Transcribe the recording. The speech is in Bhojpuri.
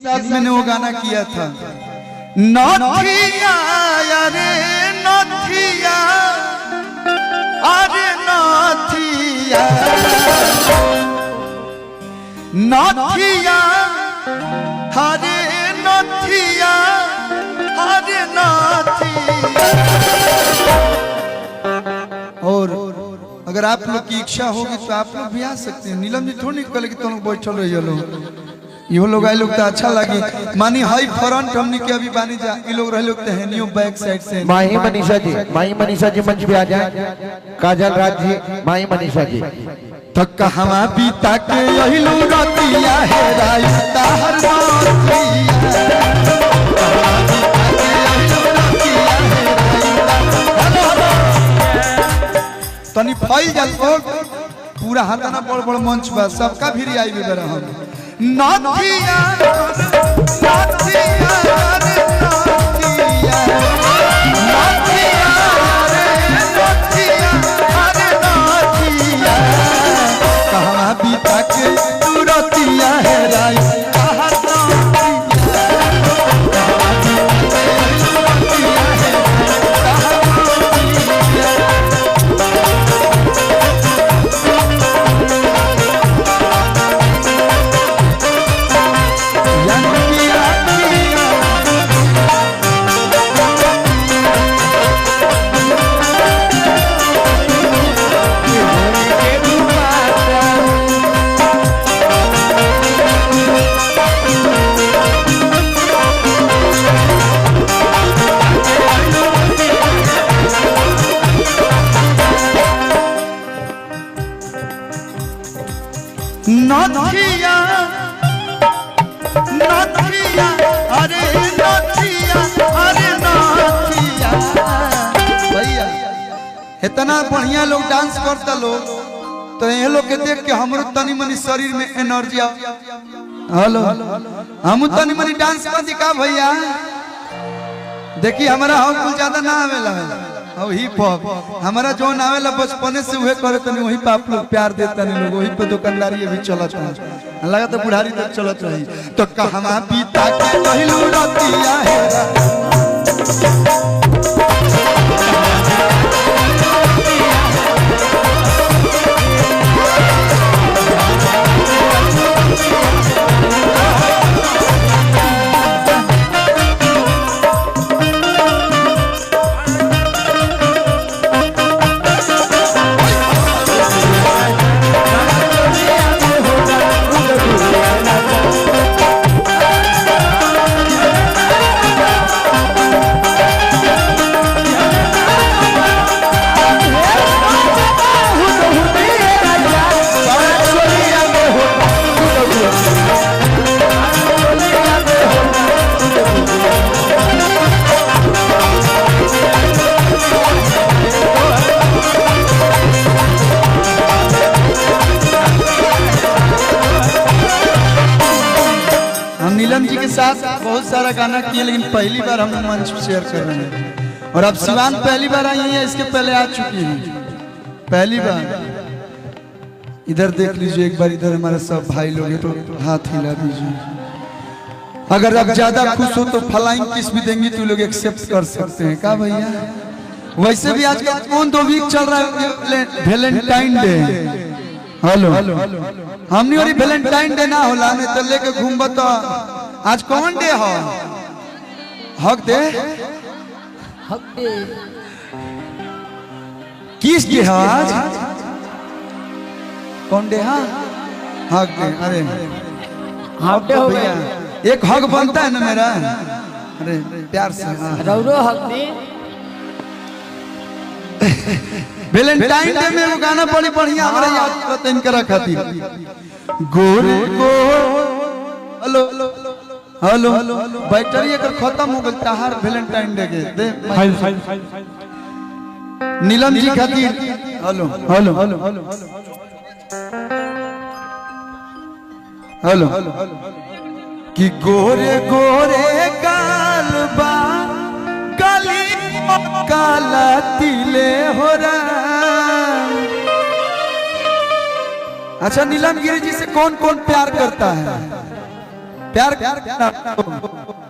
साथ मैंने वो गाना किया था, नथिया अरे नथिया अरे नथिया नथिया हरे नथिया हरे नथिया। और अगर आप लोग की इच्छा होगी तो आप लोग भी आ सकते हैं। नीलम जी थोड़ी कल की तुम लोग बैठल रही हो, यो लोग आए लोग तो अच्छा लगी। मानी हाई फ्रंट हमने के अभी बानी जा, ये लोग रहे लोग तो है न्यू बैक साइड से। माही मनीषा जी मंच पे आ जाए। काजल राज जी, माही मनीषा जी। तो कहवा बीता के यही लोग रतिया है रास्ता हर तनी फैल जा पूरा हाथाना बड़ बड़ मंच बा, सबका भी आई भी बरा हम नथिया नथिया रे नथिया नथिया रे नथिया रे नथिया। कहाँ बीता के तू रतिया है राई कहाँ नथिया नथिया अरे नथिया अरे नथिया। भैया इतना बढ़िया लोग डांस करता लोग, तो ये लोग के देख के हमरो तनी मनी शरीर में एनर्जी आ। हेलो हम तनी मनी डांस कर दिखा भैया। देखिए हमारा हम कुछ ज्यादा ना आवेला और हिप हॉप हमारा जो आवेला बचपने से वही करे तनी वही पे आप लोग प्यार देता नहीं लोग, वही पे दुकानदारी भी चलत है, लगा तो बुढ़ारी तक चलत रही। तो कहवा बीता के पहिलू रतिया है नीलम जी के साथ बहुत सारा गाना किए, लेकिन पहली बार हम मंच शेयर कर रहे हैं। और अब शिवान पहली बार आई है, इसके पहले आ चुकी हैं पहली बार। इधर देख लीजिए एक बार, इधर हमारे सब भाई लोग हैं तो हाथ हिला दीजिए। अगर आप ज्यादा खुश हो तो फ्लाइंग किस भी देंगे तो लोग एक्सेप्ट कर सकते हैं का भैया। वैसे भी आजकल कौन 2 वीक चल रहा है वैलेंटाइन डे। हेलो हमने और वैलेंटाइन डे ना होला नहीं तो लेके घूमब तो आज कौन डे हो? हक दे किस डे है आज? कौन डे है? हक दे। अरे हक डे हो भैया, एक हक बनता है ना मेरा। अरे प्यार से रौरो हक दे। वैलेंटाइन डे में वो गाना बड़ी बढ़िया हमारे याद करते इनकरा खातिर। गोरे गो हेलो हेलो बैटरी अगर खत्म हो गई तहार वैलेंटाइन डे के दे नीलम जी खातिर। हेलो हेलो हेलो कि गोरे गोरे गालबा गली काला तिले हो रहा। अच्छा नीलम गिरी जी से कौन कौन प्यार करता है? प्यार